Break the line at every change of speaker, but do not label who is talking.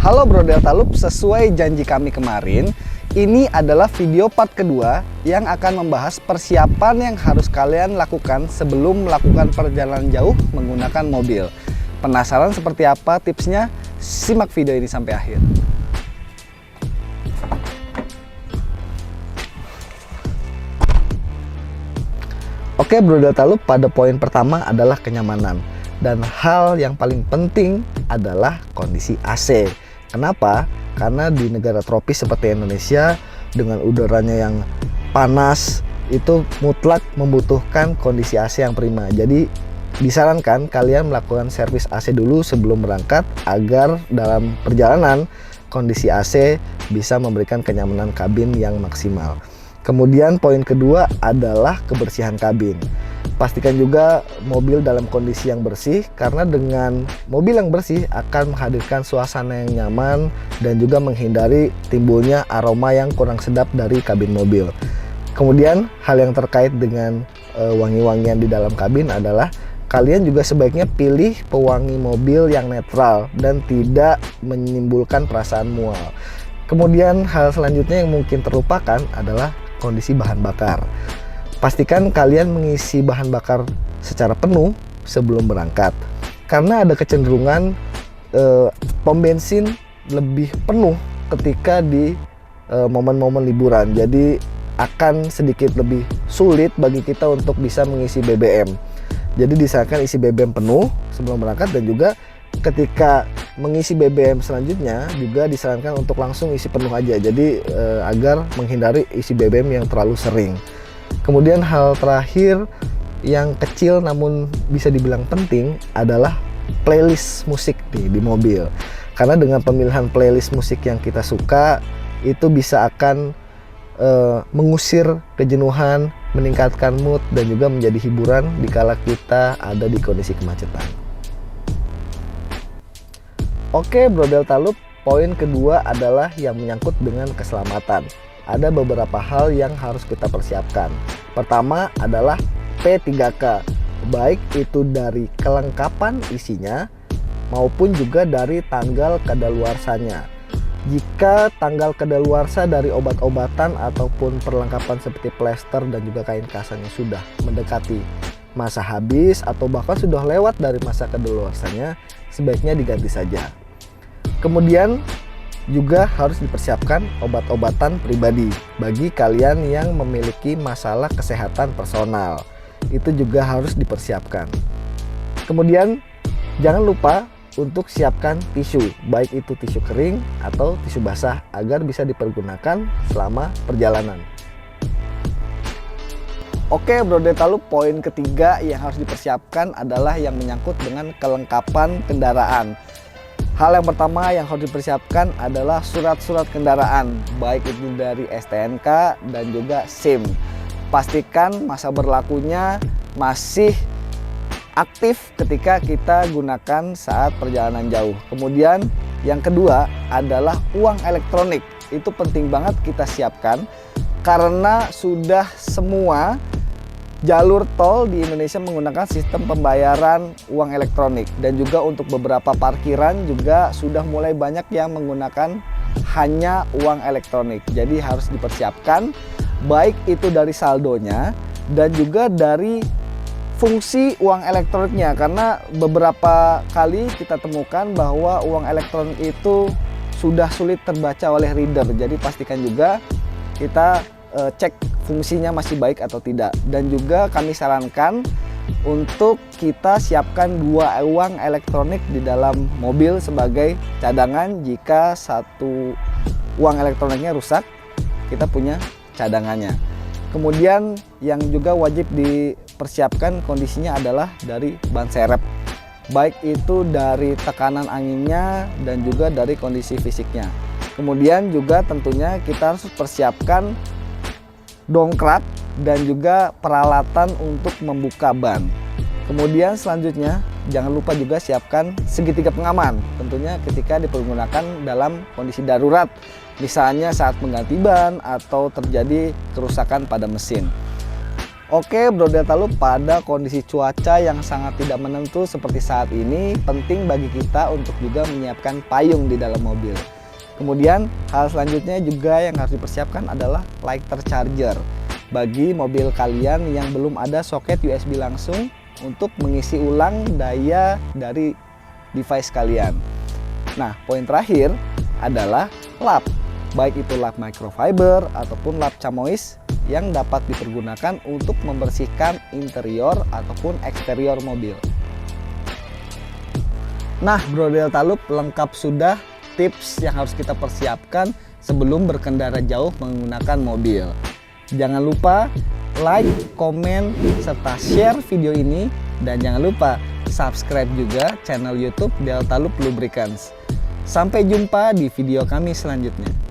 Halo Bro Delta Loop, sesuai janji kami kemarin, ini adalah video part kedua yang akan membahas persiapan yang harus kalian lakukan sebelum melakukan perjalanan jauh menggunakan mobil. Penasaran seperti apa tipsnya? Simak video ini sampai akhir. Oke Bro Delta Loop, pada poin pertama adalah kenyamanan. Dan hal yang paling penting adalah kondisi AC. Kenapa? Karena di negara tropis seperti Indonesia dengan udaranya yang panas itu mutlak membutuhkan kondisi AC yang prima. Jadi disarankan kalian melakukan servis AC dulu sebelum berangkat agar dalam perjalanan kondisi AC bisa memberikan kenyamanan kabin yang maksimal. Kemudian poin kedua adalah kebersihan kabin. Pastikan juga mobil dalam kondisi yang bersih, karena dengan mobil yang bersih akan menghadirkan suasana yang nyaman dan juga menghindari timbulnya aroma yang kurang sedap dari kabin mobil. Kemudian hal yang terkait dengan wangi-wangian di dalam kabin adalah kalian juga sebaiknya pilih pewangi mobil yang netral dan tidak menimbulkan perasaan mual. Kemudian hal selanjutnya yang mungkin terlupakan adalah kondisi bahan bakar. Pastikan kalian mengisi bahan bakar secara penuh sebelum berangkat, karena ada kecenderungan pom bensin lebih penuh ketika di momen-momen liburan. Jadi akan sedikit lebih sulit bagi kita untuk bisa mengisi BBM. Jadi disarankan isi BBM penuh sebelum berangkat, dan juga ketika mengisi BBM selanjutnya juga disarankan untuk langsung isi penuh aja. Jadi agar menghindari isi BBM yang terlalu sering. Kemudian hal terakhir yang kecil namun bisa dibilang penting adalah playlist musik di mobil. Karena dengan pemilihan playlist musik yang kita suka itu bisa akan mengusir kejenuhan, meningkatkan mood, dan juga menjadi hiburan dikala kita ada di kondisi kemacetan. Oke Bro Delta Loop, poin kedua adalah yang menyangkut dengan keselamatan. Ada beberapa hal yang harus kita persiapkan. Pertama adalah P3K, baik itu dari kelengkapan isinya maupun juga dari tanggal kadaluarsanya. Jika tanggal kadaluarsa dari obat-obatan ataupun perlengkapan seperti plester dan juga kain kasanya sudah mendekati masa habis atau bahkan sudah lewat dari masa kadaluarsanya, sebaiknya diganti saja. Kemudian juga harus dipersiapkan obat-obatan pribadi bagi kalian yang memiliki masalah kesehatan personal. Itu juga harus dipersiapkan. Kemudian jangan lupa untuk siapkan tisu, baik itu tisu kering atau tisu basah, agar bisa dipergunakan selama perjalanan. Oke Bro Delta Loop, poin ketiga yang harus dipersiapkan adalah yang menyangkut dengan kelengkapan kendaraan. Hal yang pertama yang harus dipersiapkan adalah surat-surat kendaraan, baik itu dari STNK dan juga SIM. Pastikan masa berlakunya masih aktif ketika kita gunakan saat perjalanan jauh. Kemudian yang kedua adalah uang elektronik. Itu penting banget kita siapkan, karena sudah semua jalur tol di Indonesia menggunakan sistem pembayaran uang elektronik, dan juga untuk beberapa parkiran juga sudah mulai banyak yang menggunakan hanya uang elektronik. Jadi harus dipersiapkan, baik itu dari saldonya dan juga dari fungsi uang elektroniknya, karena beberapa kali kita temukan bahwa uang elektronik itu sudah sulit terbaca oleh reader. Jadi pastikan juga kita cek fungsinya masih baik atau tidak. Dan juga kami sarankan untuk kita siapkan 2 uang elektronik di dalam mobil sebagai cadangan. Jika satu uang elektroniknya rusak, kita punya cadangannya. Kemudian yang juga wajib dipersiapkan kondisinya adalah dari ban serep, baik itu dari tekanan anginnya dan juga dari kondisi fisiknya. Kemudian juga tentunya kita harus persiapkan dongkrak dan juga peralatan untuk membuka ban. Kemudian selanjutnya jangan lupa juga siapkan segitiga pengaman, tentunya ketika dipergunakan dalam kondisi darurat, misalnya saat mengganti ban atau terjadi kerusakan pada mesin. Oke Bro Delta Loop, pada kondisi cuaca yang sangat tidak menentu seperti saat ini, penting bagi kita untuk juga menyiapkan payung di dalam mobil. Kemudian hal selanjutnya juga yang harus dipersiapkan adalah lighter charger bagi mobil kalian yang belum ada soket USB langsung untuk mengisi ulang daya dari device kalian. Nah, poin terakhir adalah lap, baik itu lap microfiber ataupun lap chamois yang dapat dipergunakan untuk membersihkan interior ataupun eksterior mobil. Nah, Bro Delta Loop, lengkap sudah tips yang harus kita persiapkan sebelum berkendara jauh menggunakan mobil. Jangan lupa like, komen, serta share video ini, dan jangan lupa subscribe juga channel YouTube Delta Loop Lubricants. Sampai jumpa di video kami selanjutnya.